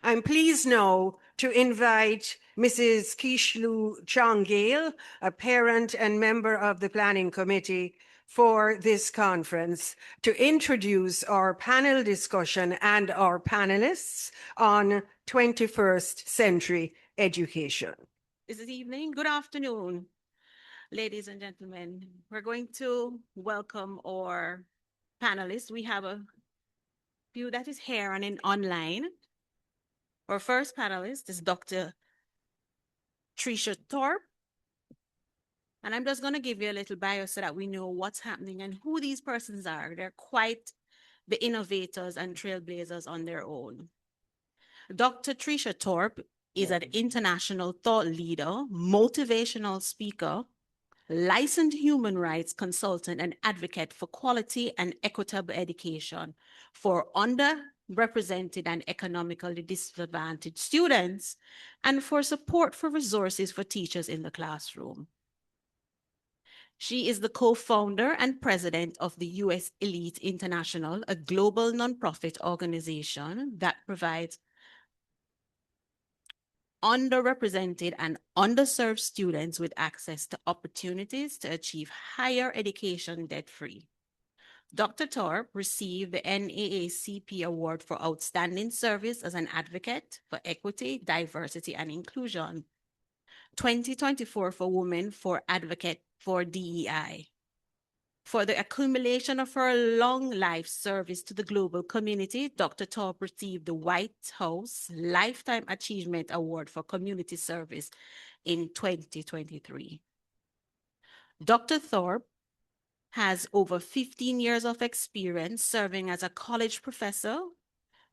I'm pleased now to invite Mrs. Kishlu Chongale, a parent and member of the Planning Committee for this conference, to introduce our panel discussion and our panelists on 21st century education. This evening, good afternoon, ladies and gentlemen. We're going to welcome our panelists. We have a few that is here and in online. Our first panelist is Dr. Tricia Thorpe. And I'm just going to give you a little bio so that we know what's happening and who these persons are. They're quite the innovators and trailblazers on their own. Dr. Tricia Thorpe is an international thought leader, motivational speaker, licensed human rights consultant and advocate for quality and equitable education for underrepresented and economically disadvantaged students, and for support for resources for teachers in the classroom. She is the co-founder and president of the U.S. Elite International, a global nonprofit organization that provides underrepresented and underserved students with access to opportunities to achieve higher education debt-free. Dr. Thorpe received the NAACP Award for Outstanding Service as an Advocate for Equity, Diversity, and Inclusion, 2024 for Women for Advocate for DEI. For the accumulation of her long life service to the global community, Dr. Thorpe received the White House Lifetime Achievement Award for Community Service in 2023. Dr. Thorpe has over 15 years of experience serving as a college professor,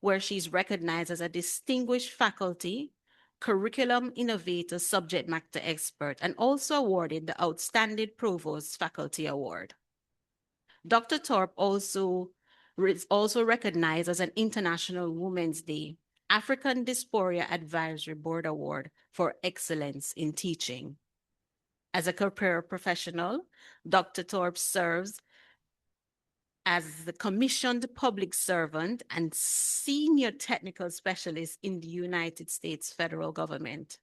where she's recognized as a distinguished faculty, curriculum innovator, subject matter expert, and also awarded the Outstanding Provost Faculty Award. Dr. Thorpe is also recognized as an International Women's Day African Diaspora Advisory Board Award for excellence in teaching. As a career professional, Dr. Thorpe serves as the commissioned public servant and senior technical specialist in the United States federal government.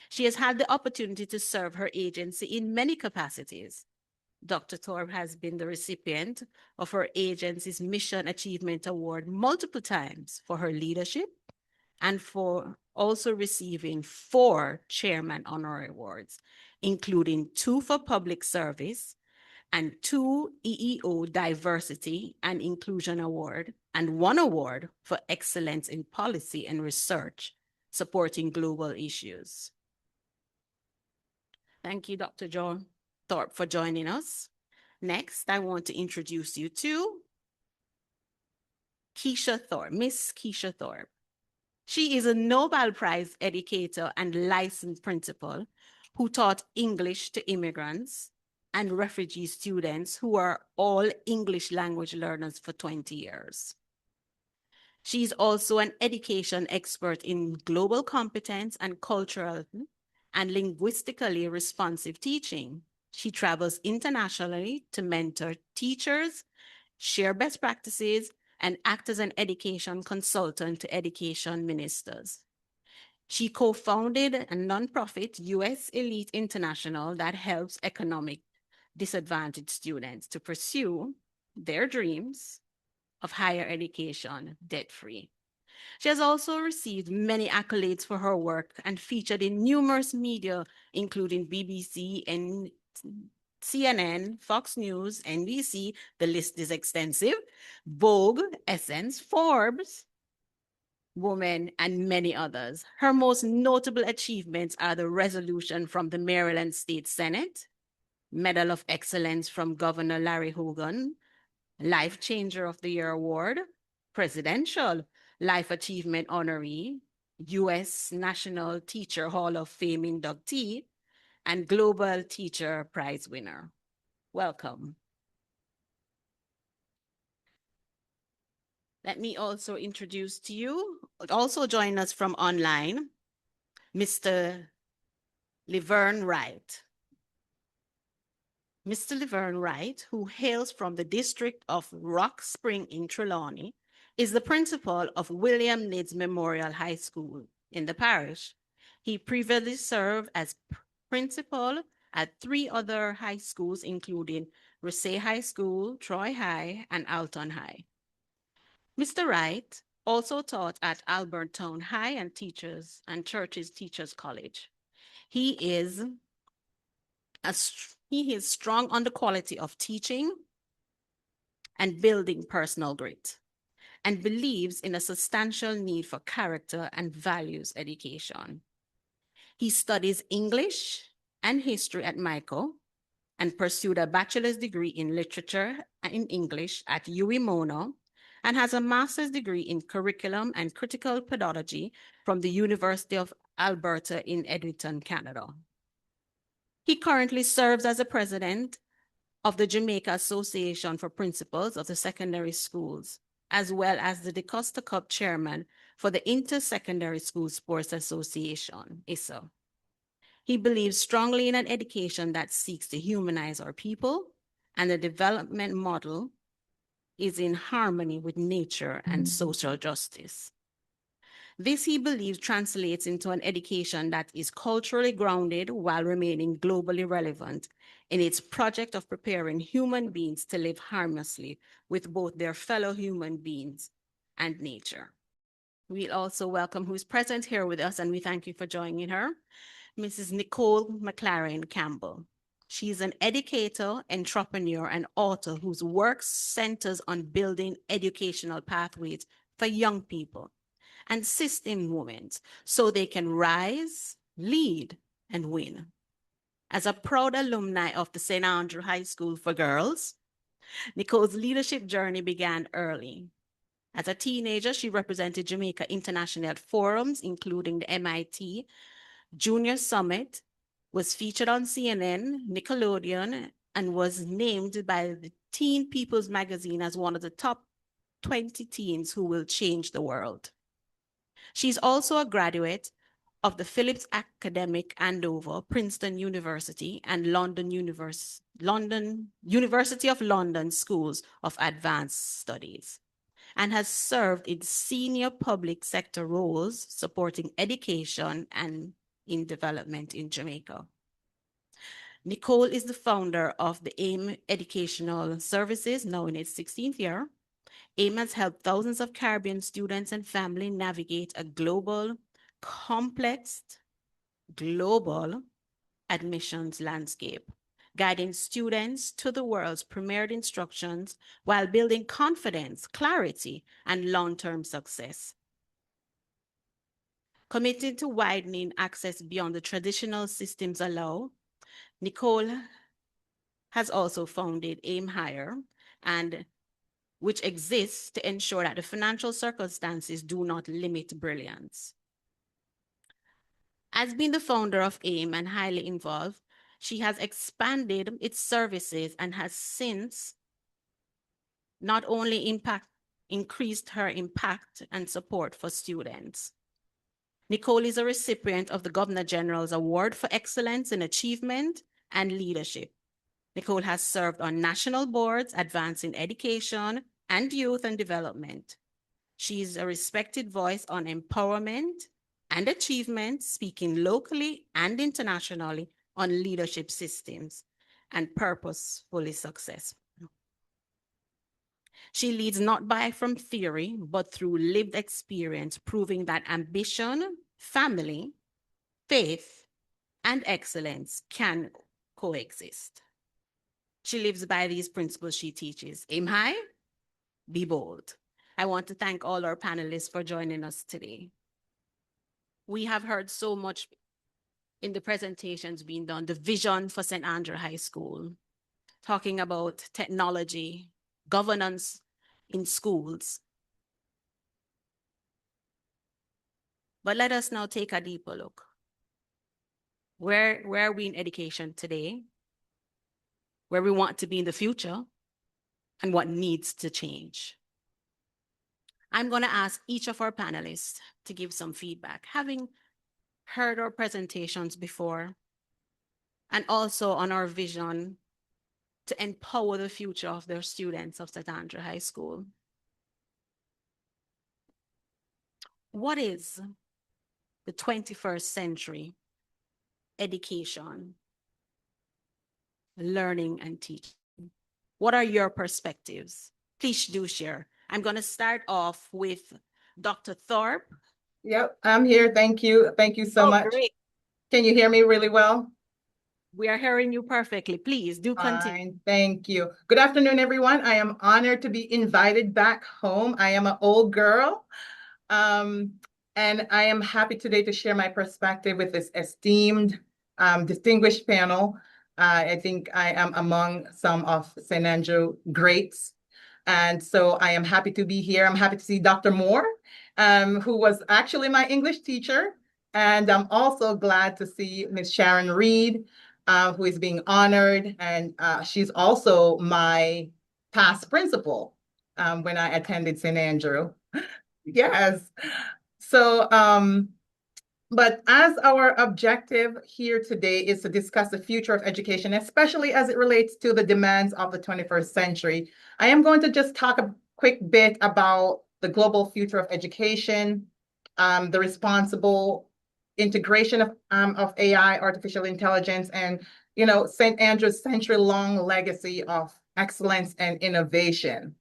She has had the opportunity to serve her agency in many capacities. Dr. Thorpe has been the recipient of her agency's Mission Achievement Award multiple times for her leadership and for also receiving 4 Chairman Honorary Awards, including 2 for public service and 2 EEO Diversity and Inclusion Award, and 1 award for excellence in policy and research supporting global issues. Thank you, Dr. John Thorpe, for joining us. Next, I want to introduce you to Keisha Thorpe, Miss Keisha Thorpe. She is a Nobel Prize educator and licensed principal who taught English to immigrants and refugee students who are all English language learners for 20 years. She's also an education expert in global competence and cultural and linguistically responsive teaching. She travels internationally to mentor teachers, share best practices, and act as an education consultant to education ministers. She co-founded a nonprofit, U.S. Elite International, that helps economic disadvantaged students to pursue their dreams of higher education debt-free. She has also received many accolades for her work and featured in numerous media, including BBC and CNN, Fox News, NBC, the list is extensive, Vogue, Essence, Forbes, Woman, and many others. Her most notable achievements are the resolution from the Maryland State Senate, Medal of Excellence from Governor Larry Hogan, Life Changer of the Year Award, Presidential Life Achievement Honoree, U.S. National Teacher Hall of Fame inductee, and Global Teacher Prize winner. Welcome. Let me also introduce to you, also join us from online, Mr. Laverne Wright. Mr. Laverne Wright, who hails from the district of Rock Spring in Trelawney, is the principal of William Nids Memorial High School in the parish. He previously served as principal at 3 other high schools, including Rusay High School, Troy High, and Alton High. Mr. Wright also taught at Albertown High and Churches Teachers College. He is strong on the quality of teaching and building personal grit, and believes in a substantial need for character and values education. He studies English and history at Michael and pursued a bachelor's degree in literature and in English at UWI Mona, and has a master's degree in curriculum and critical pedagogy from the University of Alberta in Edmonton, Canada. He currently serves as the president of the Jamaica Association for Principals of the Secondary Schools, as well as the DeCosta Cup chairman for the Inter-Secondary School Sports Association, ISA. He believes strongly in an education that seeks to humanize our people, and the development model is in harmony with nature and social justice. This, he believes, translates into an education that is culturally grounded while remaining globally relevant in its project of preparing human beings to live harmoniously with both their fellow human beings and nature. We also welcome who is present here with us, and we thank you for joining her, Mrs. Nicole McLaren Campbell. She's an educator, entrepreneur, and author whose work centers on building educational pathways for young people and system women so they can rise, lead, and win. As a proud alumni of the St. Andrew High School for Girls, Nicole's leadership journey began early. As a teenager, she represented Jamaica internationally at forums, including the MIT Junior Summit, was featured on CNN, Nickelodeon, and was named by the Teen People's Magazine as one of the top 20 teens who will change the world. She's also a graduate of the Phillips Academic Andover, Princeton University, and University of London Schools of Advanced Studies, and has served in senior public sector roles supporting education and in development in Jamaica. Nicole is the founder of the AIM Educational Services, now in its 16th year. AIM has helped thousands of Caribbean students and families navigate a complex global admissions landscape, guiding students to the world's premier instructions while building confidence, clarity, and long-term success. Committed to widening access beyond the traditional systems allow, Nicole has also founded AIM Higher, and which exists to ensure that the financial circumstances do not limit brilliance. As being the founder of AIM and highly involved, she has expanded its services and has since not only increased her impact and support for students. Nicole is a recipient of the Governor General's Award for Excellence in Achievement and Leadership. Nicole has served on national boards advancing education and youth and development. She is a respected voice on empowerment and achievement, speaking locally and internationally on leadership systems and purposefully successful. She leads not from theory, but through lived experience, proving that ambition, family, faith, and excellence can coexist. She lives by these principles she teaches. Aim high, be bold. I want to thank all our panelists for joining us today. We have heard so much in the presentations being done, the vision for St. Andrew High School, talking about technology, governance in schools. But let us now take a deeper look. Where are we in education today? Where we want to be in the future? And what needs to change? I'm going to ask each of our panelists to give some feedback, having heard our presentations before, and also on our vision to empower the future of their students of St. Andrew High School. What is the 21st century education, learning, and teaching? What are your perspectives? Please do share. I'm going to start off with Dr. Thorpe. Yep, I'm here. Thank you. Thank you so much. Great. Can you hear me really well? We are hearing you perfectly. Please do continue. Fine, thank you. Good afternoon, everyone. I am honored to be invited back home. I am an old girl, and I am happy today to share my perspective with this esteemed, distinguished panel. I think I am among some of St. Andrew greats. And so I am happy to be here. I'm happy to see Dr. Moore, who was actually my English teacher. And I'm also glad to see Ms. Sharon Reed, who is being honored. And she's also my past principal when I attended St. Andrew. Yes. So, but as our objective here today is to discuss the future of education, especially as it relates to the demands of the 21st century, I am going to just talk a quick bit about the global future of education, the responsible integration of AI, artificial intelligence, and St. Andrew's century-long legacy of excellence and innovation.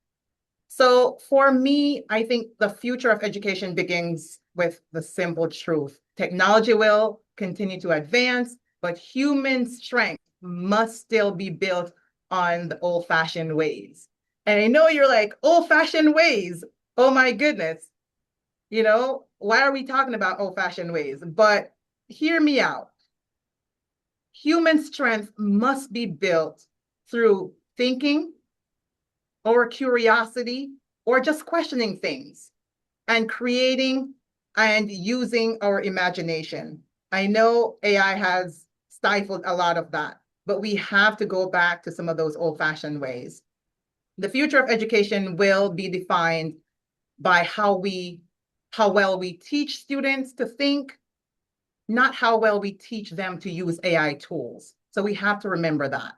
So for me, I think the future of education begins with the simple truth. Technology will continue to advance, but human strength must still be built on the old-fashioned ways. And I know you're like, old-fashioned ways? Oh my goodness. Why are we talking about old-fashioned ways? But hear me out. Human strength must be built through thinking, or curiosity, or just questioning things, and creating and using our imagination. I know AI has stifled a lot of that, but we have to go back to some of those old-fashioned ways. The future of education will be defined by how well we teach students to think, not how well we teach them to use AI tools. So we have to remember that.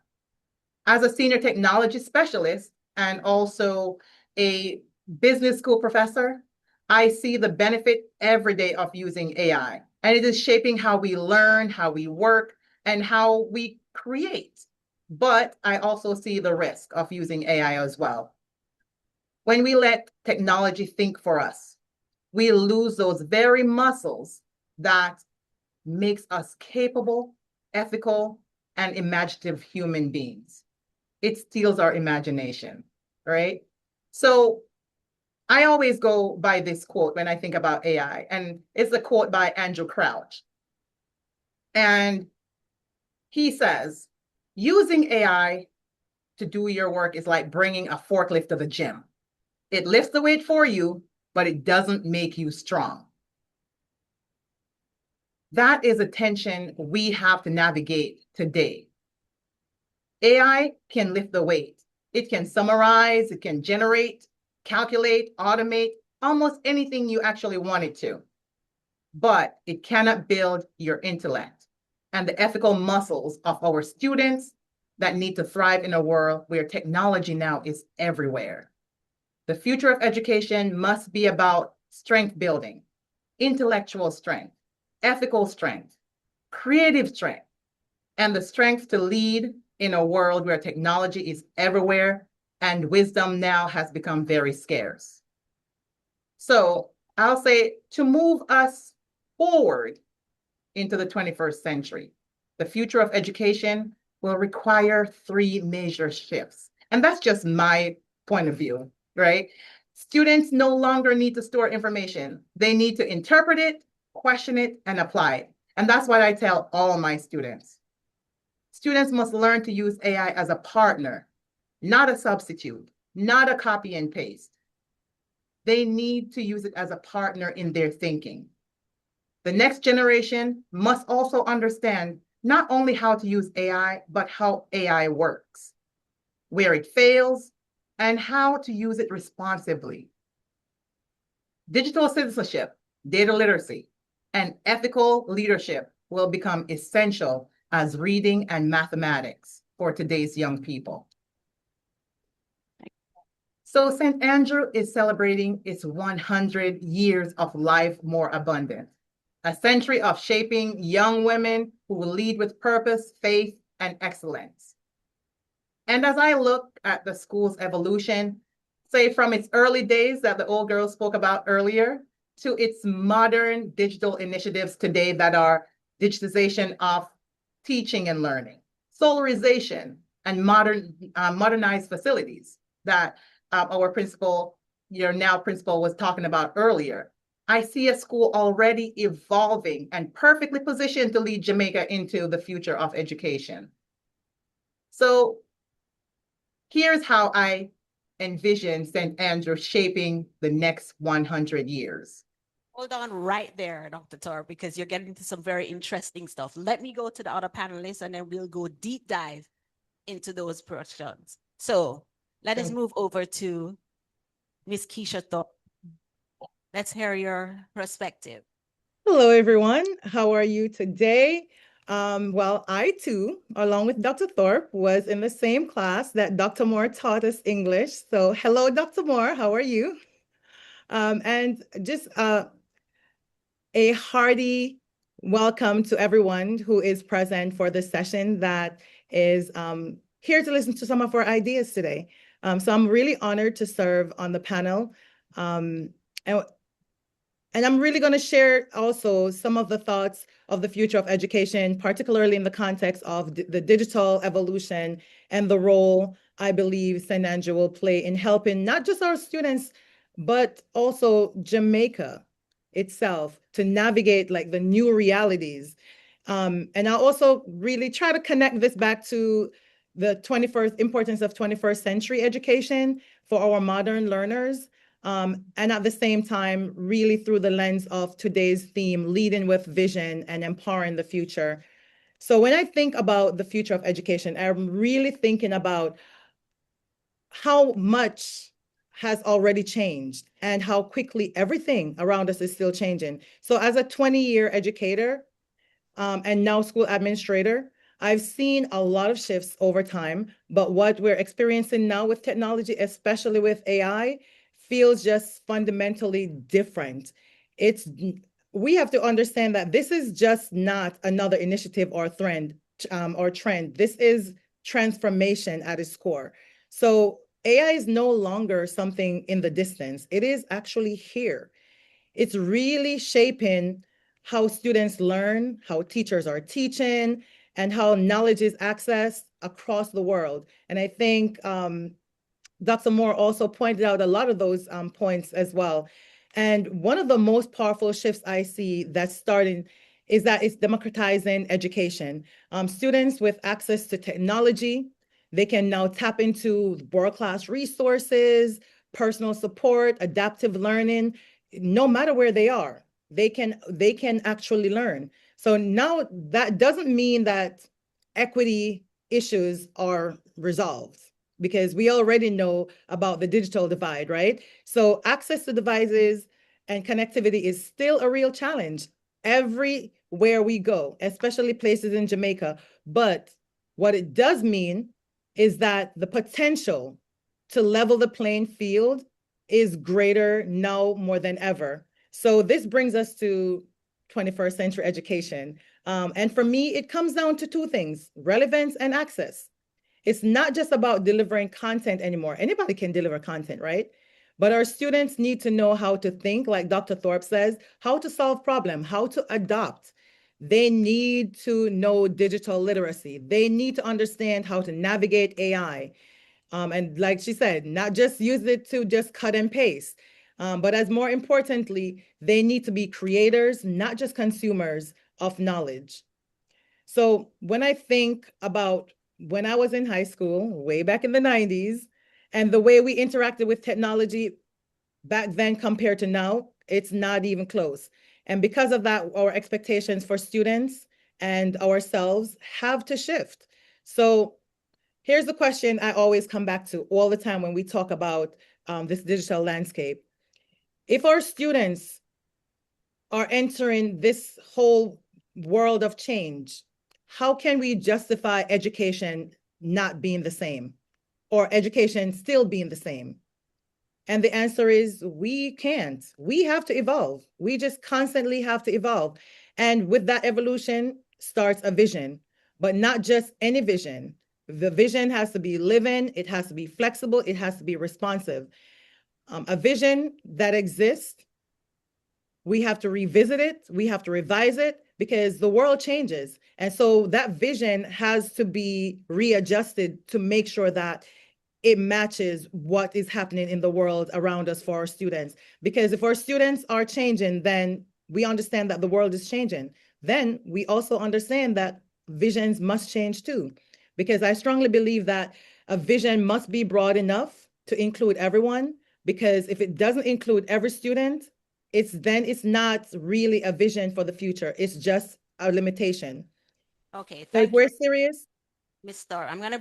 As a senior technology specialist, and also a business school professor, I see the benefit every day of using AI. And it is shaping how we learn, how we work, and how we create. But I also see the risk of using AI as well. When we let technology think for us, we lose those very muscles that makes us capable, ethical, and imaginative human beings. It steals our imagination, right? So I always go by this quote when I think about AI, and it's a quote by Andrew Crouch. And he says, using AI to do your work is like bringing a forklift to the gym. It lifts the weight for you, but it doesn't make you strong. That is a tension we have to navigate today. AI can lift the weight. It can summarize, it can generate, calculate, automate, almost anything you actually want it to. But it cannot build your intellect and the ethical muscles of our students that need to thrive in a world where technology now is everywhere. The future of education must be about strength building, intellectual strength, ethical strength, creative strength, and the strength to lead in a world where technology is everywhere and wisdom now has become very scarce. So I'll say, to move us forward into the 21st century, the future of education will require 3 major shifts. And that's just my point of view, right? Students no longer need to store information. They need to interpret it, question it, and apply it. And that's what I tell all my students. Students must learn to use AI as a partner, not a substitute, not a copy and paste. They need to use it as a partner in their thinking. The next generation must also understand not only how to use AI, but how AI works, where it fails, and how to use it responsibly. Digital citizenship, data literacy, and ethical leadership will become essential as reading and mathematics for today's young people. So St. Andrew is celebrating its 100 years of life more abundant, a century of shaping young women who will lead with purpose, faith, and excellence. And as I look at the school's evolution, say from its early days that the old girl spoke about earlier, to its modern digital initiatives today that are digitization of teaching and learning, solarization, and modernized facilities that our principal, your now principal, was talking about earlier. I see a school already evolving and perfectly positioned to lead Jamaica into the future of education. So here's how I envision St. Andrew shaping the next 100 years. Hold on right there, Dr. Tor, because you're getting into some very interesting stuff. Let me go to the other panelists and then we'll go deep dive into those questions. So let us move over to Ms. Keisha Thorpe. Let's hear your perspective. Hello, everyone. How are you today? Well, I too, along with Dr. Thorpe, was in the same class that Dr. Moore taught us English. So hello, Dr. Moore, how are you? And just a hearty welcome to everyone who is present for this session that is here to listen to some of our ideas today. So I'm really honored to serve on the panel. And I'm really going to share also some of the thoughts of the future of education, particularly in the context of the digital evolution and the role I believe St. Andrew will play in helping not just our students, but also Jamaica itself to navigate like the new realities. And I'll also really try to connect this back to the importance of 21st century education for our modern learners. And at the same time, really through the lens of today's theme, leading with vision and empowering the future. So when I think about the future of education, I'm really thinking about how much has already changed and how quickly everything around us is still changing. So as a 20-year educator and now school administrator, I've seen a lot of shifts over time, but what we're experiencing now with technology, especially with AI, feels just fundamentally different. We have to understand that this is just not another initiative or trend. This is transformation at its core. So AI is no longer something in the distance. It is actually here. It's really shaping how students learn, how teachers are teaching, and how knowledge is accessed across the world. And I think Dr. Moore also pointed out a lot of those points as well. And one of the most powerful shifts I see that's starting is that it's democratizing education. Students with access to technology, they can now tap into world-class resources, personal support, adaptive learning, no matter where they are. They can actually learn. So now that doesn't mean that equity issues are resolved, because we already know about the digital divide, right? So access to devices and connectivity is still a real challenge everywhere we go, especially places in Jamaica. But what it does mean is that the potential to level the playing field is greater now more than ever. So this brings us to 21st century education. And for me, it comes down to two things: relevance and access. It's not just about delivering content anymore. Anybody can deliver content, right? But our students need to know how to think, like Dr. Thorpe says, how to solve problems, how to adopt. They need to know digital literacy. They need to understand how to navigate AI. And like she said, not just use it to just cut and paste. But as more importantly, they need to be creators, not just consumers of knowledge. So when I think about when I was in high school, way back in the 90s, and the way we interacted with technology back then compared to now, it's not even close. And because of that, our expectations for students and ourselves have to shift. So here's the question I always come back to all the time when we talk about this digital landscape. If our students are entering this whole world of change, how can we justify education not being the same or education still being the same? And the answer is we can't. We have to evolve. We just constantly have to evolve. And with that evolution starts a vision, but not just any vision. The vision has to be living, it has to be flexible, it has to be responsive. A vision that exists, we have to revisit it, we have to revise it because the world changes. And so that vision has to be readjusted to make sure that it matches what is happening in the world around us for our students. Because if our students are changing, then we understand that the world is changing. Then we also understand that visions must change too. Because I strongly believe that a vision must be broad enough to include everyone. Because if it doesn't include every student, it's not really a vision for the future. It's just a limitation. Okay, So if thank we're you, serious, Ms. Starr. I'm gonna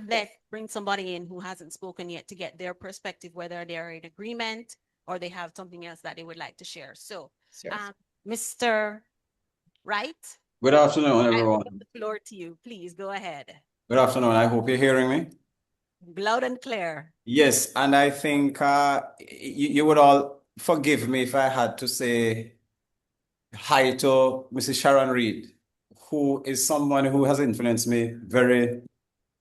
bring somebody in who hasn't spoken yet to get their perspective, whether they're in agreement or they have something else that they would like to share. So, Mr. Wright, Good afternoon, I everyone. open the floor to you. Please go ahead. Good afternoon. I hope you're hearing me. Loud and clear. Yes, and I think you would all forgive me if I had to say hi to Mrs. Sharon Reed, who is someone who has influenced me very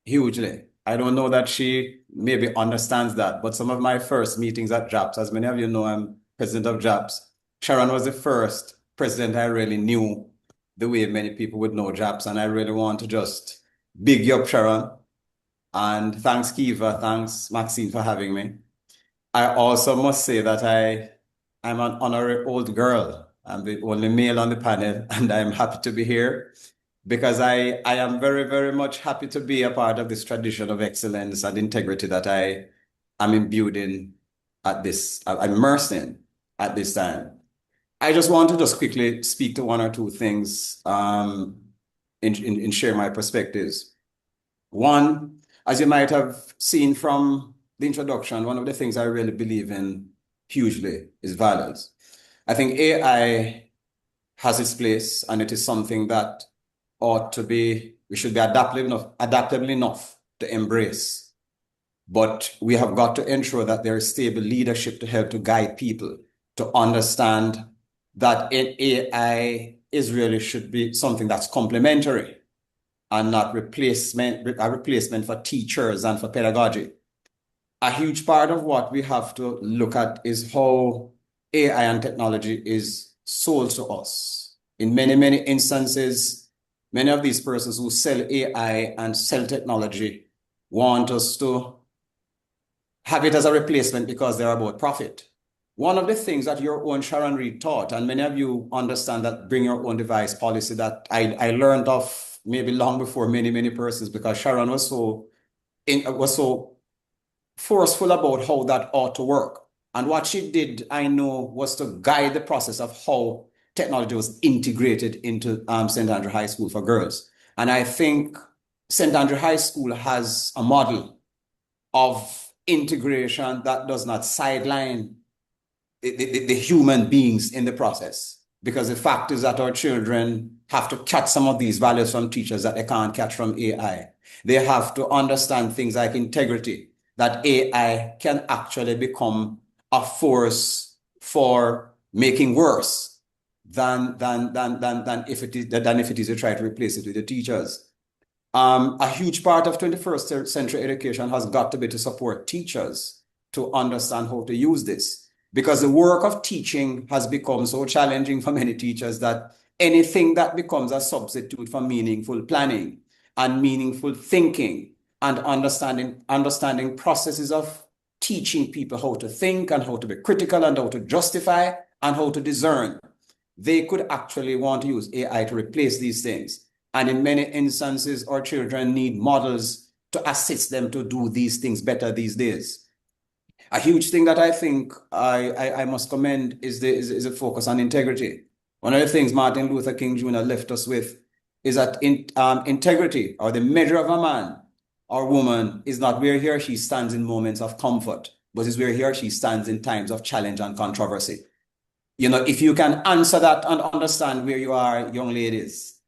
hugely. I don't know that she maybe understands that, but some of my first meetings at JAPS, as many of you know, I'm president of JAPS. Sharon was the first president I really knew the way many people would know JAPS, and I really want to just big you up, Sharon. And thanks, Kiva. Thanks, Maxine, for having me. I also must say that I'm an honorary old girl. I'm the only male on the panel, and I'm happy to be here because I am very, very much happy to be a part of this tradition of excellence and integrity that I am imbued in I'm immersed in at this time. I just want to just quickly speak to one or two things in share my perspectives. One, as you might have seen from the introduction, one of the things I really believe in hugely is values. I think AI has its place, and it is something that we should be adaptable enough to embrace. But we have got to ensure that there is stable leadership to help to guide people to understand that AI should be something that's complementary and not a replacement for teachers and for pedagogy. A huge part of what we have to look at is how AI and technology is sold to us. In many, many instances, many of these persons who sell AI and sell technology want us to have it as a replacement because they're about profit. One of the things that your own Sharon Reed taught, and many of you understand that bring your own device policy that I learned of maybe long before many, many persons, because Sharon was so forceful about how that ought to work. And what she did, I know, was to guide the process of how technology was integrated into St. Andrew High School for girls. And I think St. Andrew High School has a model of integration that does not sideline the human beings in the process. Because the fact is that our children have to catch some of these values from teachers that they can't catch from AI. They have to understand things like integrity, that AI can actually become a force for making worse than if it is to try to replace it with the teachers. A huge part of 21st century education has got to be to support teachers to understand how to use this. Because the work of teaching has become so challenging for many teachers that anything that becomes a substitute for meaningful planning and meaningful thinking and understanding processes of teaching people how to think and how to be critical and how to justify and how to discern, they could actually want to use AI to replace these things. And in many instances, our children need models to assist them to do these things better these days. A huge thing that I think I must commend is the focus on integrity. One of the things Martin Luther King Jr. left us with is that integrity, or the measure of a man or woman, is not where he or she stands in moments of comfort, but is where he or she stands in times of challenge and controversy. You know, if you can answer that and understand where you are, young ladies,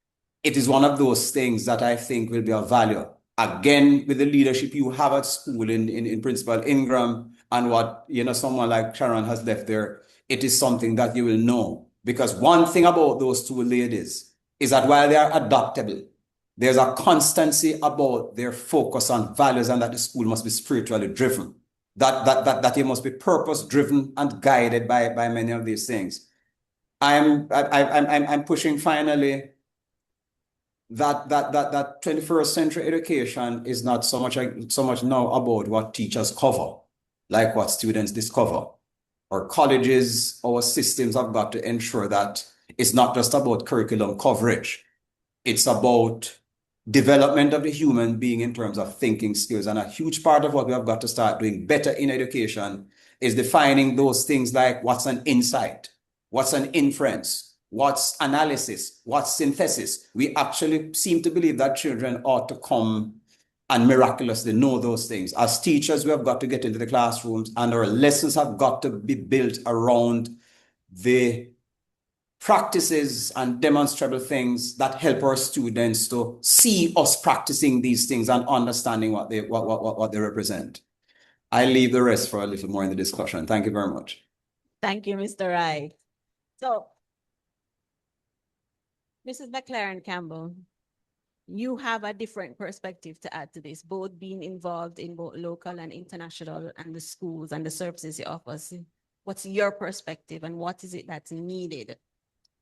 it is one of those things that I think will be of value. Again, with the leadership you have at school in Principal Ingram and what, someone like Sharon has left there, it is something that you will know. Because one thing about those two ladies is that while they are adaptable, there's a constancy about their focus on values, and that the school must be spiritually driven. That it must be purpose driven and guided by many of these things. I'm pushing finally that 21st century education is not so much now about what teachers cover, like what students discover. Our colleges, our systems have got to ensure that it's not just about curriculum coverage. It's about development of the human being in terms of thinking skills. And a huge part of what we have got to start doing better in education is defining those things like what's an insight, what's an inference, what's analysis, what's synthesis. We actually seem to believe that children ought to come and miraculously know those things. As teachers, we have got to get into the classrooms, and our lessons have got to be built around the practices and demonstrable things that help our students to see us practicing these things and understanding what they represent. I leave the rest for a little more in the discussion. Thank you very much. Thank you, Mr. Wright. So, Mrs. McLaren Campbell, you have a different perspective to add to this, both being involved in both local and international and the schools and the services you offer. What's your perspective and what is it that's needed?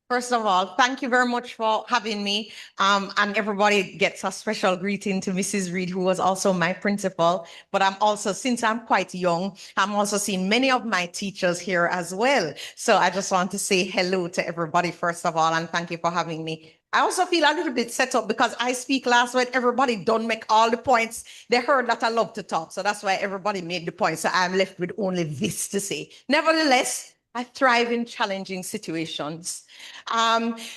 First of all, thank you very much for having me. And everybody gets a special greeting to Mrs. Reed, who was also my principal. But I'm also, since I'm quite young, I'm also seeing many of my teachers here as well. So I just want to say hello to everybody, first of all, and thank you for having me. I also feel a little bit set up because I speak last when everybody don't make all the points. They heard that I love to talk. So that's why everybody made the points. So I'm left with only this to say. Nevertheless, I thrive in challenging situations.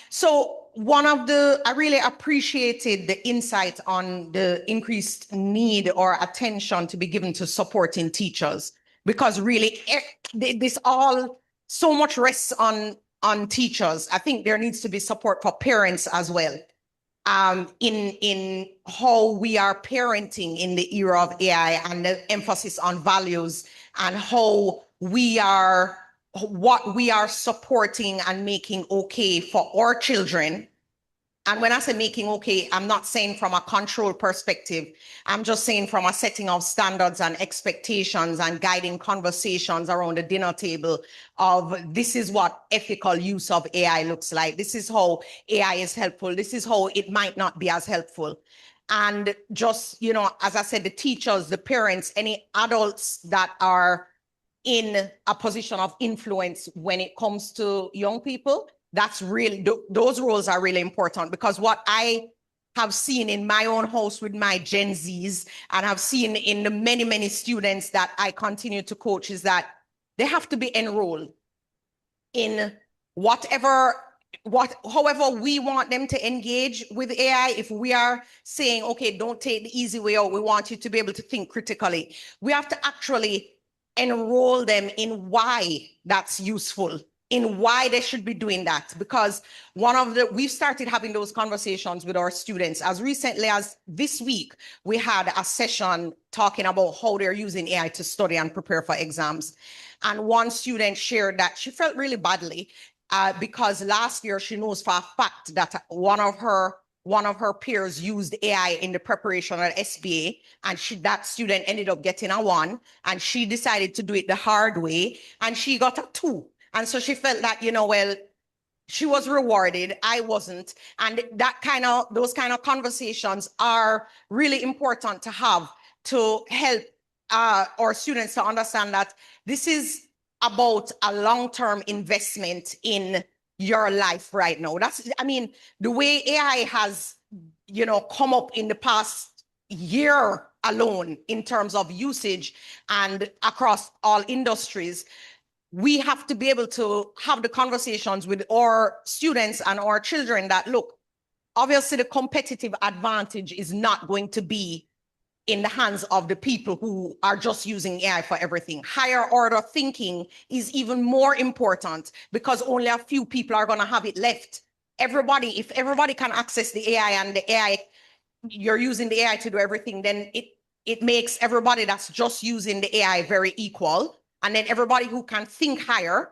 So I really appreciated the insight on the increased need or attention to be given to supporting teachers, because really so much rests on teachers. I think there needs to be support for parents as well. In how we are parenting in the era of AI and the emphasis on values and what we are supporting and making okay for our children. And when I say making okay, I'm not saying from a control perspective. I'm just saying from a setting of standards and expectations and guiding conversations around the dinner table of this is what ethical use of AI looks like. This is how AI is helpful. This is how it might not be as helpful. And just, as I said, the teachers, the parents, any adults that are in a position of influence when it comes to young people, that's really, those roles are really important, because what I have seen in my own house with my Gen Zs and I've seen in the many, many students that I continue to coach is that they have to be enrolled in however we want them to engage with AI. If we are saying, okay, don't take the easy way out, we want you to be able to think critically, we have to actually enroll them in why that's useful, in why they should be doing that. Because we've started having those conversations with our students. As recently as this week, we had a session talking about how they're using AI to study and prepare for exams. And one student shared that she felt really badly because last year she knows for a fact that one of her peers used AI in the preparation of SBA, and that student ended up getting a 1, and she decided to do it the hard way, and she got a 2. And so she felt that, well, she was rewarded, I wasn't. And those kind of conversations are really important to have to help our students to understand that this is about a long-term investment in your life right now. The way AI has, come up in the past year alone in terms of usage and across all industries, we have to be able to have the conversations with our students and our children that, look, obviously the competitive advantage is not going to be in the hands of the people who are just using AI for everything. Higher order thinking is even more important because only a few people are going to have it left. If everybody can access the AI and the AI, you're using the AI to do everything, then it makes everybody that's just using the AI very equal. And then everybody who can think higher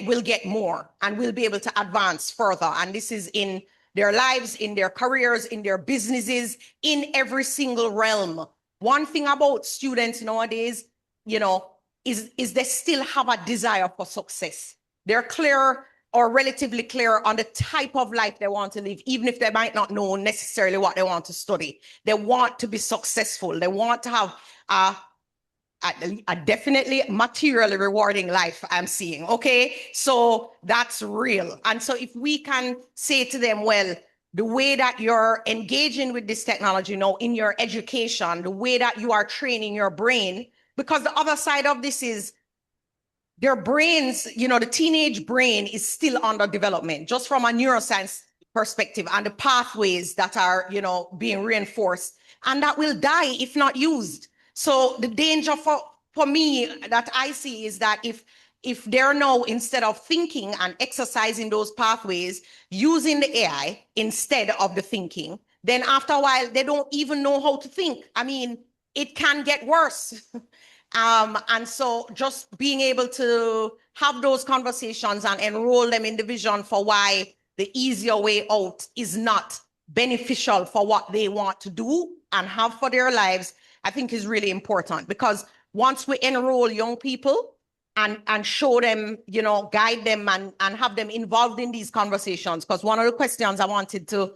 will get more and will be able to advance further. And this is in their lives, in their careers, in their businesses, in every single realm. One thing about students nowadays, you know, is they still have a desire for success. They're clear or relatively clear on the type of life they want to live, even if they might not know necessarily what they want to study. They want to be successful. They want to have a definitely materially rewarding life, I'm seeing, okay? So that's real. And so if we can say to them, well, the way that you're engaging with this technology now in your education, the way that you are training your brain, because the other side of this is their brains, you know, the teenage brain is still under development, just from a neuroscience perspective, and the pathways that are, you know, being reinforced, and that will die if not used. So the danger for me that I see is that if they're now, instead of thinking and exercising those pathways, using the AI instead of the thinking, then after a while, they don't even know how to think. I mean, it can get worse. And so just being able to have those conversations and enroll them in the vision for why the easier way out is not beneficial for what they want to do and have for their lives, I think is really important. Because once we enroll young people and show them, you know, guide them and have them involved in these conversations, because one of the questions I wanted to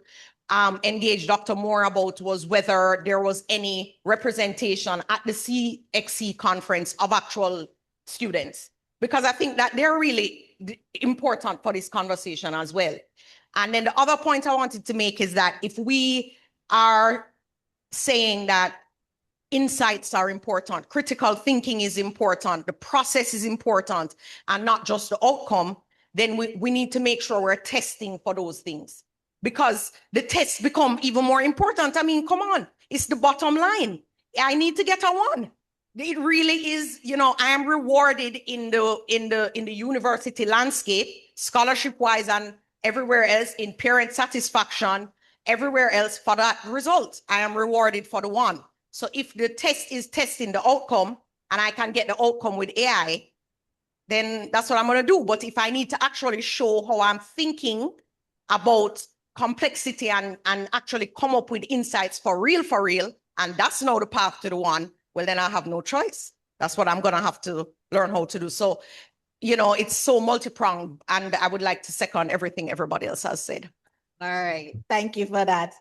engage Dr. Moore about was whether there was any representation at the CXC conference of actual students, because I think that they're really important for this conversation as well. And then the other point I wanted to make is that if we are saying that insights are important, critical thinking is important, the process is important, and not just the outcome, then we need to make sure we're testing for those things, because the tests become even more important. I mean, come on, it's the bottom line. I need to get a 1. It really is, you know, I am rewarded in the university landscape, scholarship-wise and everywhere else, in parent satisfaction, everywhere else, for that result. I am rewarded for the 1. So if the test is testing the outcome and I can get the outcome with AI, then that's what I'm going to do. But if I need to actually show how I'm thinking about complexity and actually come up with insights for real, and that's now the path to the 1, well, then I have no choice. That's what I'm going to have to learn how to do. So, you know, it's so multi-pronged, and I would like to second everything everybody else has said. All right, thank you for that.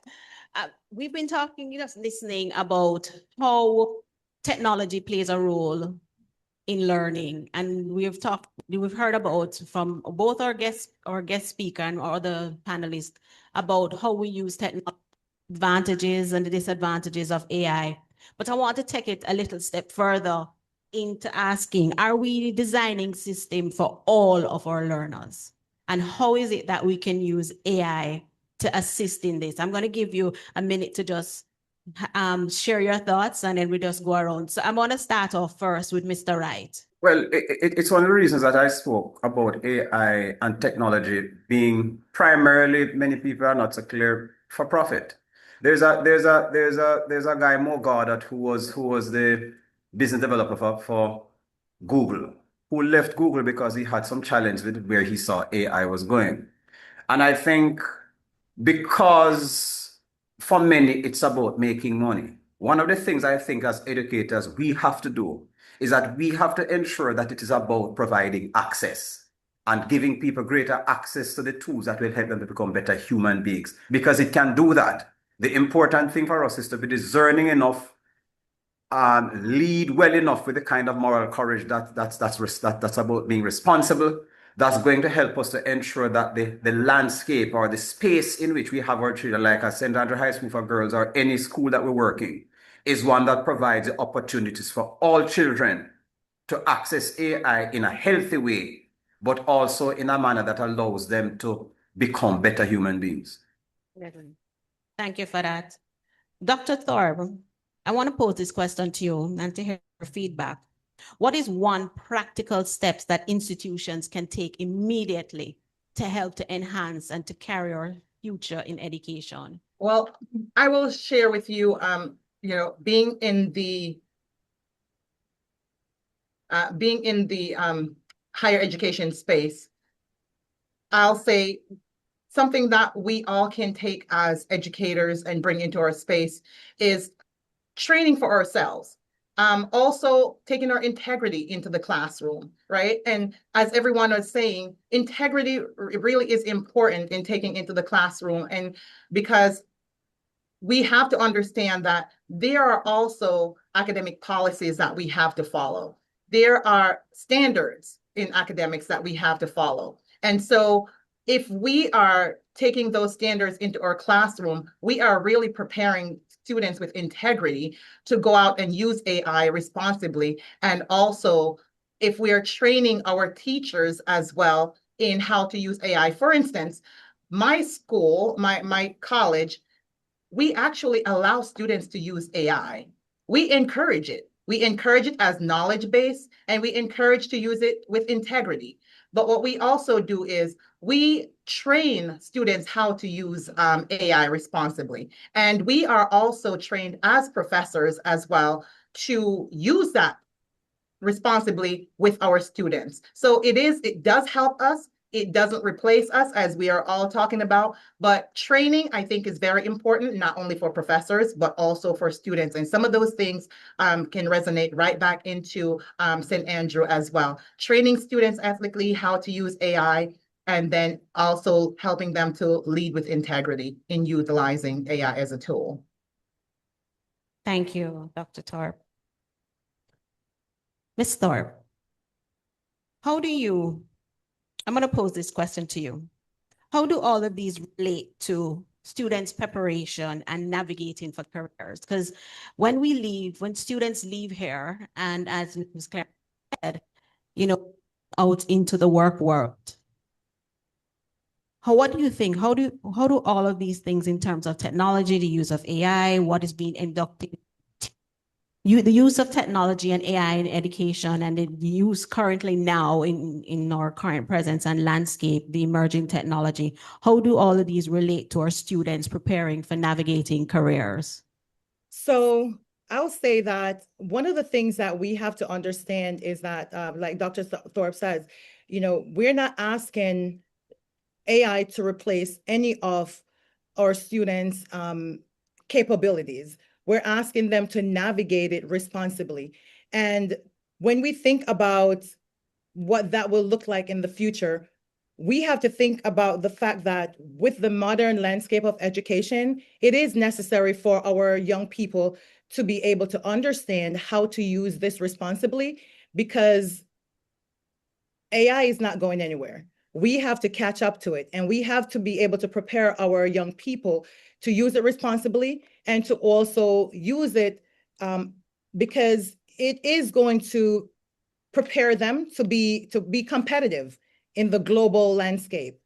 We've been talking, just listening about how technology plays a role in learning, and we've heard about from both our guest speaker and our other panelists about how we use technology, advantages and the disadvantages of AI. But I want to take it a little step further into asking, are we designing system for all of our learners? And how is it that we can use AI to assist in this? I'm going to give you a minute to just share your thoughts, and then we just go around. So I'm going to start off first with Mr. Wright. Well, it's one of the reasons that I spoke about AI and technology being primarily, many people are not so clear, for profit. There's a guy, Mo Goddard, who was the business developer for Google, who left Google because he had some challenge with where he saw AI was going. And I think because for many, it's about making money. One of the things I think as educators we have to do is that we have to ensure that it is about providing access and giving people greater access to the tools that will help them to become better human beings, because it can do that. The important thing for us is to be discerning enough and lead well enough with the kind of moral courage that's about being responsible, that's going to help us to ensure that the landscape or the space in which we have our children, like at St. Andrew High School for Girls or any school that we're working, is one that provides the opportunities for all children to access AI in a healthy way, but also in a manner that allows them to become better human beings. Thank you for that. Dr. Thorpe, I want to pose this question to you and to hear your feedback. What is one practical steps that institutions can take immediately to help to enhance and to carry our future in education? Well, I will share with you being in the higher education space, I'll say something that we all can take as educators and bring into our space is training for ourselves. Also taking our integrity into the classroom, right? And as everyone was saying, integrity really is important in taking into the classroom, and because we have to understand that there are also academic policies that we have to follow. There are standards in academics that we have to follow. And so if we are taking those standards into our classroom, we are really preparing students with integrity to go out and use AI responsibly. And also, if we are training our teachers as well in how to use AI, for instance, my school, my college, we actually allow students to use AI. We encourage it. We encourage it as knowledge base, and we encourage to use it with integrity. But what we also do is we train students how to use AI responsibly. And we are also trained as professors as well to use that responsibly with our students. So it does help us. It doesn't replace us, as we are all talking about, but training, I think, is very important, not only for professors, but also for students. And some of those things can resonate right back into St. Andrew as well. Training students ethically how to use AI, and then also helping them to lead with integrity in utilizing AI as a tool. Thank you, Dr. Thorpe. Ms. Thorpe, I'm going to pose this question to you. How do all of these relate to students' preparation and navigating for careers? Because when students leave here, and as Ms. Claire said, out into the work world, what do you think? How do all of these things in terms of technology, the use of AI, what is being inducted, the use of technology and AI in education, and the use currently now in our current presence and landscape, the emerging technology, how do all of these relate to our students preparing for navigating careers? So I'll say that one of the things that we have to understand is that, like Dr. Thorpe says, we're not asking AI to replace any of our students' capabilities. We're asking them to navigate it responsibly. And when we think about what that will look like in the future, we have to think about the fact that with the modern landscape of education, it is necessary for our young people to be able to understand how to use this responsibly, because AI is not going anywhere. We have to catch up to it, and we have to be able to prepare our young people to use it responsibly and to also use it because it is going to prepare them to be competitive in the global landscape.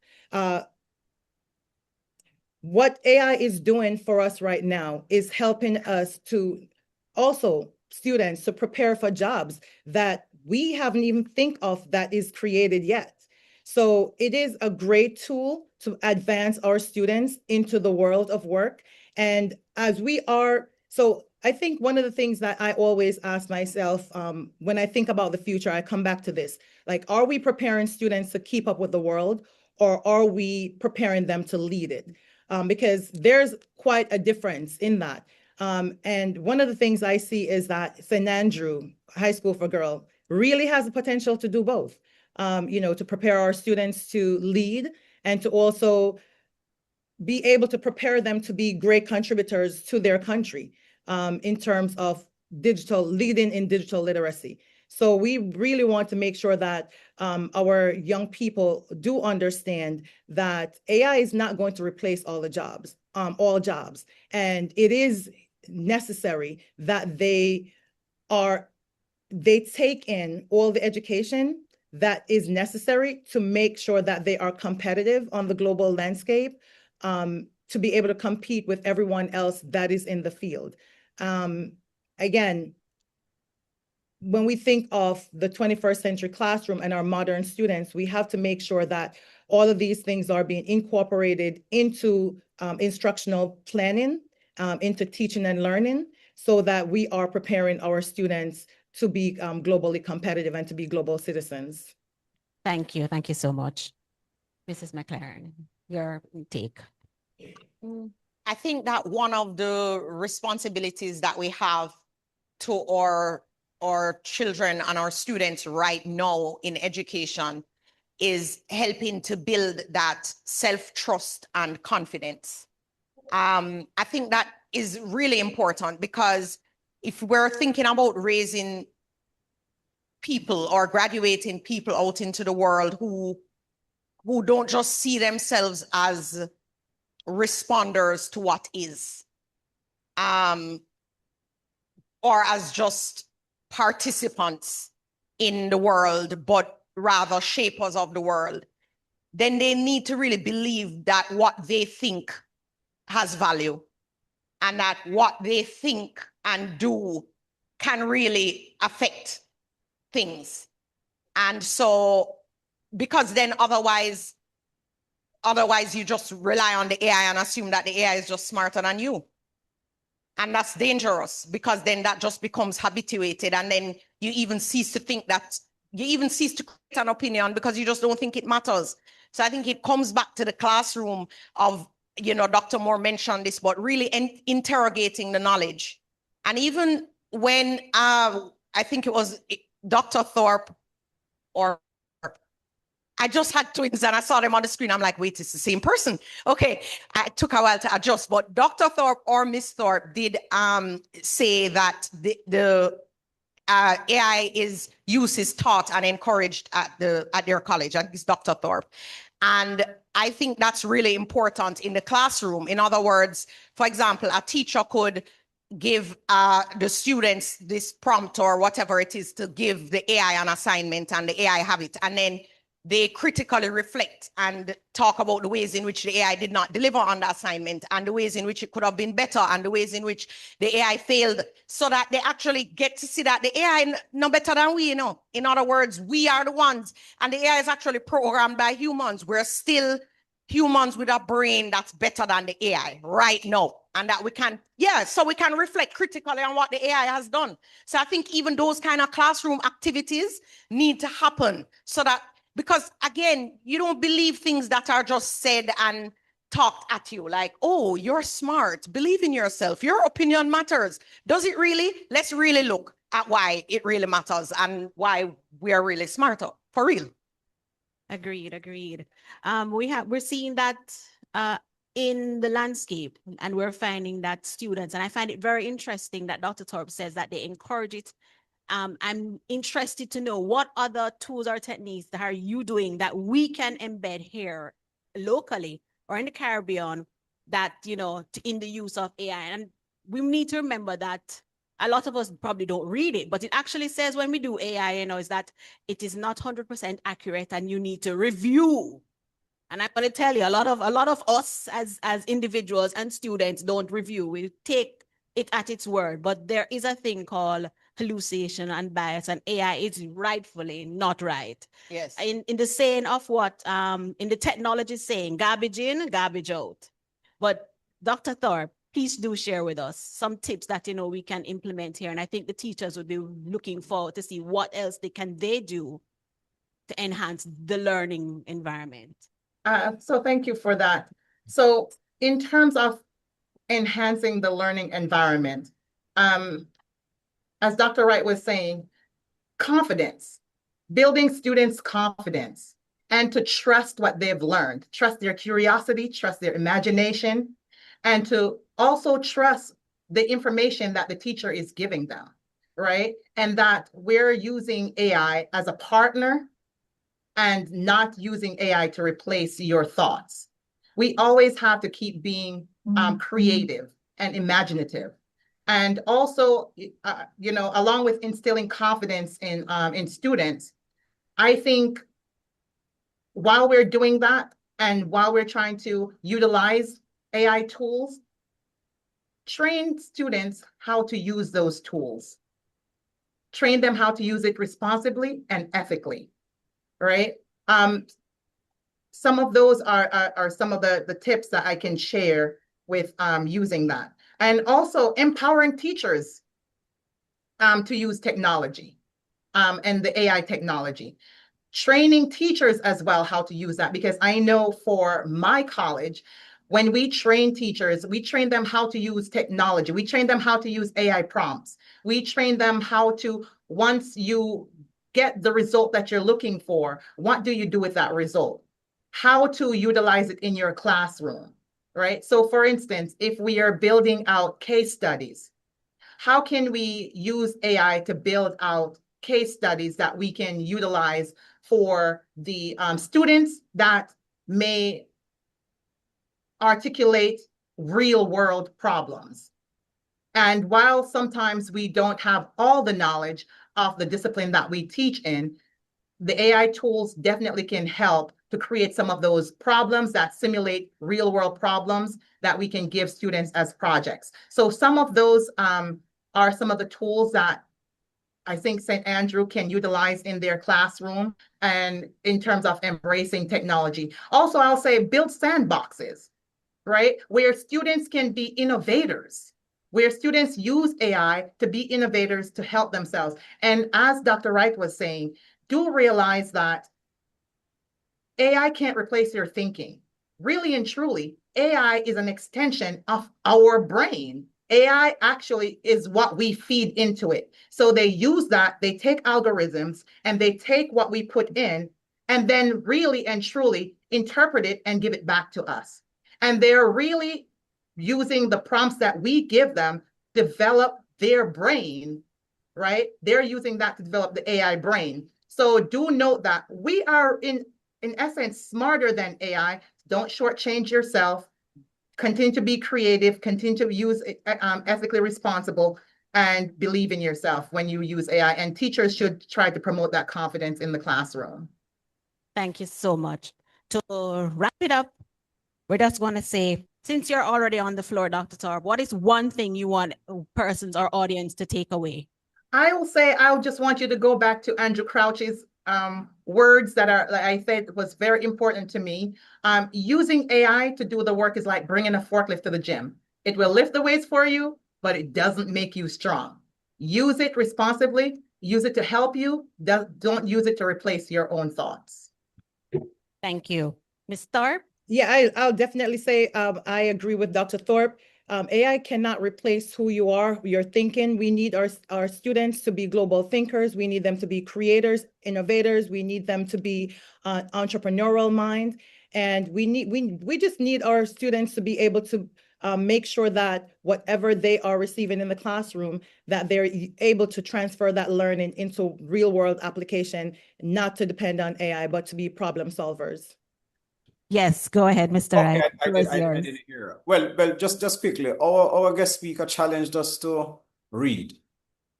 What AI is doing for us right now is helping us to also students to prepare for jobs that we haven't even think of that is created yet. So it is a great tool to advance our students into the world of work. And so I think one of the things that I always ask myself when I think about the future, I come back to this, like, are we preparing students to keep up with the world, or are we preparing them to lead it? Because there's quite a difference in that. And one of the things I see is that St. Andrew High School for Girls really has the potential to do both, to prepare our students to lead and to also be able to prepare them to be great contributors to their country in terms of leading in digital literacy. So we really want to make sure that our young people do understand that AI is not going to replace all jobs. And it is necessary that they take in all the education that is necessary to make sure that they are competitive on the global landscape, to be able to compete with everyone else that is in the field. Again, when we think of the 21st century classroom and our modern students, we have to make sure that all of these things are being incorporated into instructional planning, into teaching and learning, so that we are preparing our students to be globally competitive and to be global citizens. Thank you. Thank you so much. Mrs. McLaren, your take. I think that one of the responsibilities that we have to our children and our students right now in education is helping to build that self-trust and confidence. I think that is really important, because if we're thinking about raising people or graduating people out into the world who don't just see themselves as responders to what is, or as just participants in the world, but rather shapers of the world, then they need to really believe that what they think has value, and that what they think and do can really affect things. And so, because then otherwise you just rely on the AI and assume that the AI is just smarter than you. And that's dangerous, because then that just becomes habituated, and then you even cease to think that, you even cease to create an opinion because you just don't think it matters. So I think it comes back to the classroom of, Dr. Moore mentioned this, but really interrogating the knowledge. And even when I think it was Dr. Thorpe, or I just had twins and I saw them on the screen. I'm like, wait, it's the same person. Okay, it took a while to adjust, but Dr. Thorpe or Miss Thorpe did say that the AI use is taught and encouraged at their college. I think it's Dr. Thorpe. And I think that's really important in the classroom. In other words, for example, a teacher could give the students this prompt or whatever it is to give the AI an assignment, and the AI have it. And then they critically reflect and talk about the ways in which the AI did not deliver on the assignment, and the ways in which it could have been better, and the ways in which the AI failed, so that they actually get to see that the AI no better than we, In other words, we are the ones, and the AI is actually programmed by humans. We're still humans with a brain that's better than the AI right now. And that we can, so we can reflect critically on what the AI has done. So I think even those kind of classroom activities need to happen, so that, because again, you don't believe things that are just said and talked at you, like, oh, you're smart, believe in yourself, your opinion matters. Does it really? Let's really look at why it really matters and why we are really smarter, for real. Agreed. We're seeing that in the landscape, and we're finding that students, and I find it very interesting that Dr. Thorpe says that they encourage it. I'm interested to know, what other tools or techniques that are you doing that we can embed here locally or in the Caribbean, that, in the use of AI. And we need to remember that a lot of us probably don't read it, but it actually says when we do AI, is that it is not 100% accurate, and you need to review. And I'm going to tell you, a lot of us as individuals and students don't review. We take it at its word, but there is a thing called hallucination and bias, and AI is rightfully not right. Yes. In the saying of what in the technology saying, garbage in, garbage out. But Dr. Thorpe, please do share with us some tips that we can implement here. And I think the teachers would be looking forward to see what else they do to enhance the learning environment. So thank you for that. So in terms of enhancing the learning environment, as Dr. Wright was saying, confidence, building students' confidence, and to trust what they've learned, trust their curiosity, trust their imagination, and to also trust the information that the teacher is giving them, right? And that we're using AI as a partner and not using AI to replace your thoughts. We always have to keep being creative and imaginative. And also, along with instilling confidence in students, I think while we're doing that, and while we're trying to utilize AI tools, train students how to use those tools. Train them how to use it responsibly and ethically, right? Some of those are some of the tips that I can share with using that. And also empowering teachers to use technology and the AI technology. Training teachers as well how to use that, because I know for my college, when we train teachers, we train them how to use technology. We train them how to use AI prompts. We train them how to, once you get the result that you're looking for, what do you do with that result? How to utilize it in your classroom, right? So for instance, if we are building out case studies, how can we use AI to build out case studies that we can utilize for the students that may articulate real world problems? And while sometimes we don't have all the knowledge of the discipline that we teach in, the AI tools definitely can help to create some of those problems that simulate real world problems that we can give students as projects. So some of those are some of the tools that I think St. Andrew can utilize in their classroom and in terms of embracing technology. Also, I'll say build sandboxes, right? Where students can be innovators, where students use AI to be innovators to help themselves. And as Dr. Wright was saying, do realize that AI can't replace your thinking. Really and truly, AI is an extension of our brain. AI actually is what we feed into it. So they use that, they take algorithms and they take what we put in and then really and truly interpret it and give it back to us. And they're really using the prompts that we give them, develop their brain, right? They're using that to develop the AI brain. So do note that we are in essence, smarter than AI. Don't shortchange yourself. Continue to be creative, continue to use ethically responsible, and believe in yourself when you use AI. And teachers should try to promote that confidence in the classroom. Thank you so much. To wrap it up, we're just going to say, since you're already on the floor, Dr. Torp, what is one thing you want persons or audience to take away? I will say, I just want you to go back to Andrew Crouch's words that are, like I said, was very important to me. Using AI to do the work is like bringing a forklift to the gym. It will lift the weights for you, but it doesn't make you strong. Use it responsibly, use it to help you. Don't use it to replace your own thoughts. Thank you. Ms. Thorpe? Yeah, I'll definitely say I agree with Dr. Thorpe. AI cannot replace who you are, your thinking. We need our students to be global thinkers. We need them to be creators, innovators. We need them to be entrepreneurial mind. And we just need our students to be able to make sure that whatever they are receiving in the classroom, that they're able to transfer that learning into real world application, not to depend on AI, but to be problem solvers. Yes, go ahead, Mr. Okay, Wright. I didn't hear. Well, just quickly, our guest speaker challenged us to read.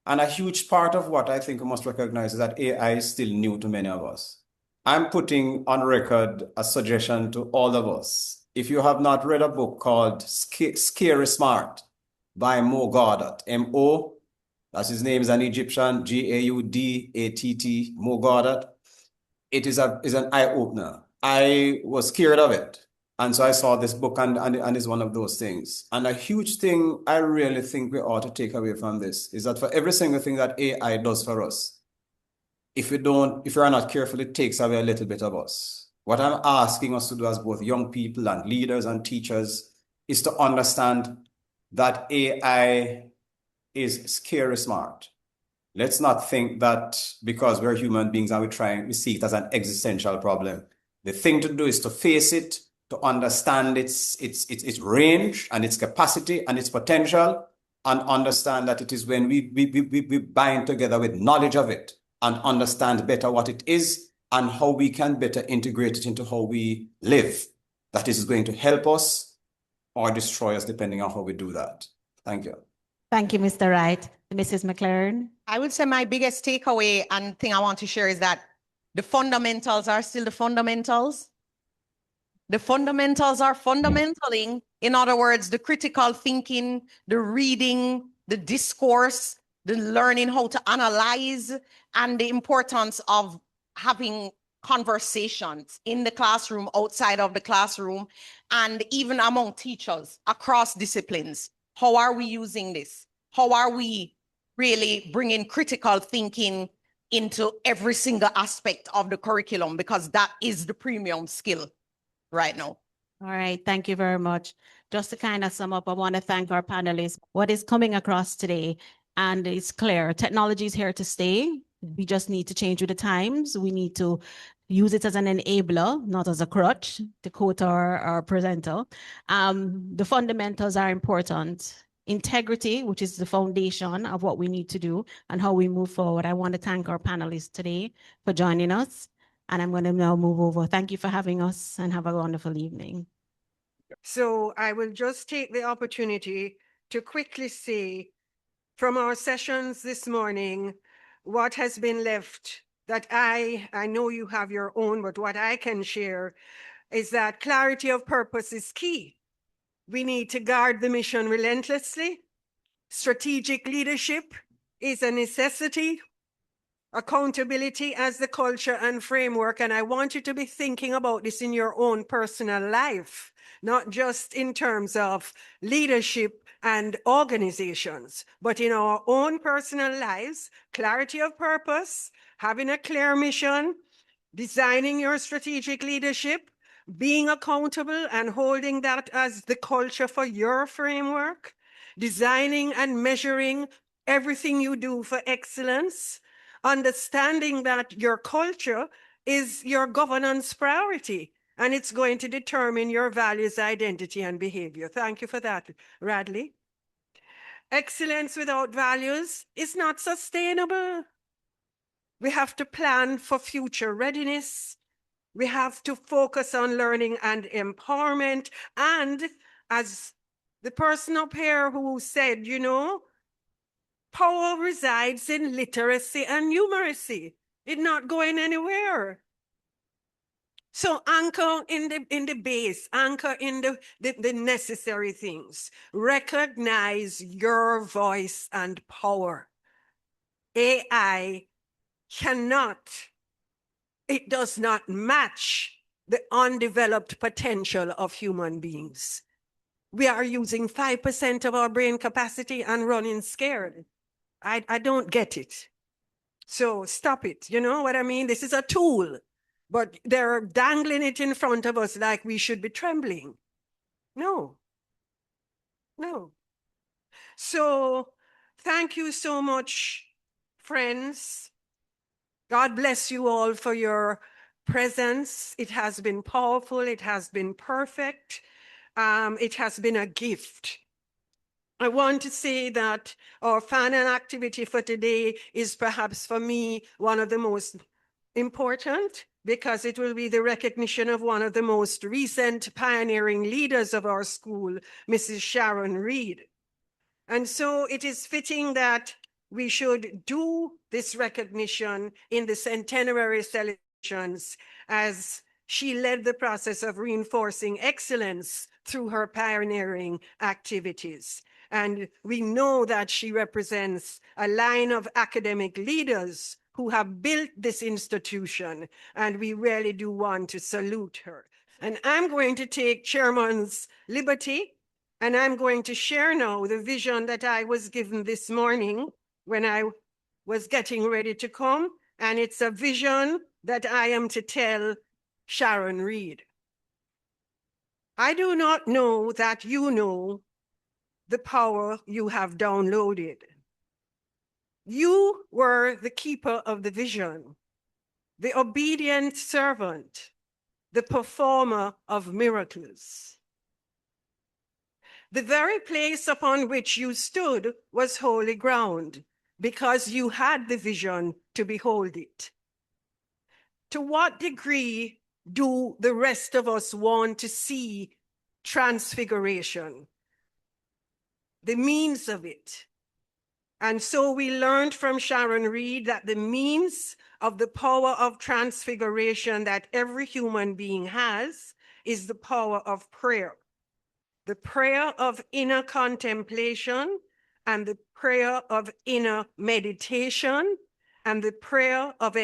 And a huge part of what I think we must recognize is that AI is still new to many of us. I'm putting on record a suggestion to all of us. If you have not read a book called Scary Smart by Mo Gaudat, M-O, that's his name, is an Egyptian, Gaudatt, Mo Gaudat. It is an eye-opener. I was scared of it. And so I saw this book and it's one of those things. And a huge thing I really think we ought to take away from this is that for every single thing that AI does for us, if we are not careful, it takes away a little bit of us. What I'm asking us to do as both young people and leaders and teachers is to understand that AI is scary smart. Let's not think that because we're human beings and we see it as an existential problem. The thing to do is to face it, to understand its range and its capacity and its potential, and understand that it is when we bind together with knowledge of it and understand better what it is and how we can better integrate it into how we live, that is going to help us or destroy us depending on how we do that. Thank you. Thank you, Mr. Wright. Mrs. McLaren? I would say my biggest takeaway and thing I want to share is that the fundamentals are still the fundamentals. The fundamentals are fundamentaling. In other words, the critical thinking, the reading, the discourse, the learning how to analyze, and the importance of having conversations in the classroom, outside of the classroom, and even among teachers across disciplines. How are we using this? How are we really bringing critical thinking into every single aspect of the curriculum? Because that is the premium skill right now. All right, thank you very much. Just to kind of sum up, I want to thank our panelists. What is coming across today, and it's clear, technology is here to stay. We just need to change with the times. We need to use it as an enabler, not as a crutch, to quote our presenter. The fundamentals are important. Integrity, which is the foundation of what we need to do and how we move forward. I want to thank our panelists today for joining us. And I'm going to now move over. Thank you for having us and have a wonderful evening. So I will just take the opportunity to quickly say from our sessions this morning, what has been left that I know you have your own, but what I can share is that clarity of purpose is key. We need to guard the mission relentlessly. Strategic leadership is a necessity. Accountability as the culture and framework. And I want you to be thinking about this in your own personal life, not just in terms of leadership and organizations, but in our own personal lives, clarity of purpose, having a clear mission, designing your strategic leadership, being accountable and holding that as the culture for your framework, designing and measuring everything you do for excellence, understanding that your culture is your governance priority and it's going to determine your values, identity, and behavior. Thank you for that, Radley. Excellence without values is not sustainable. We have to plan for future readiness. We have to focus on learning and empowerment. And as the person up here who said, you know, power resides in literacy and numeracy. It's not going anywhere. So anchor in the base, anchor in the necessary things. Recognize your voice and power. AI cannot, it does not match the undeveloped potential of human beings. We are using 5% of our brain capacity and running scared. I don't get it. So stop it. You know what I mean? This is a tool, but they're dangling it in front of us like we should be trembling. No. So thank you so much, friends. God bless you all for your presence. It has been powerful. It has been perfect. It has been a gift. I want to say that our final activity for today is perhaps for me one of the most important because it will be the recognition of one of the most recent pioneering leaders of our school, Mrs. Sharon Reed. And so it is fitting that we should do this recognition in the Centenary celebrations as she led the process of reinforcing excellence through her pioneering activities. And we know that she represents a line of academic leaders who have built this institution, and we really do want to salute her. And I'm going to take Chairman's liberty, and I'm going to share now the vision that I was given this morning when I was getting ready to come, and it's a vision that I am to tell Sharon Reed. I do not know that you know the power you have downloaded. You were the keeper of the vision, the obedient servant, the performer of miracles. The very place upon which you stood was holy ground because you had the vision to behold it. To what degree do the rest of us want to see transfiguration? The means of it. And so we learned from Sharon Reed that the means of the power of transfiguration that every human being has is the power of prayer. The prayer of inner contemplation and the prayer of inner meditation and the prayer of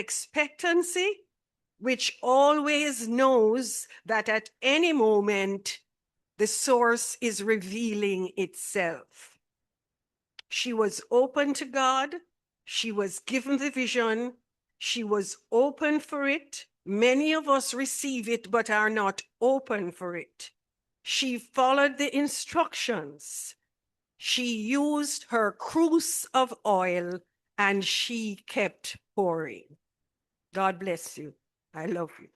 which always knows that at any moment the source is revealing itself. She was open to God. She was given the vision. She was open for it. Many of us receive it, but are not open for it. She followed the instructions. She used her cruse of oil and she kept pouring. God bless you. I love you.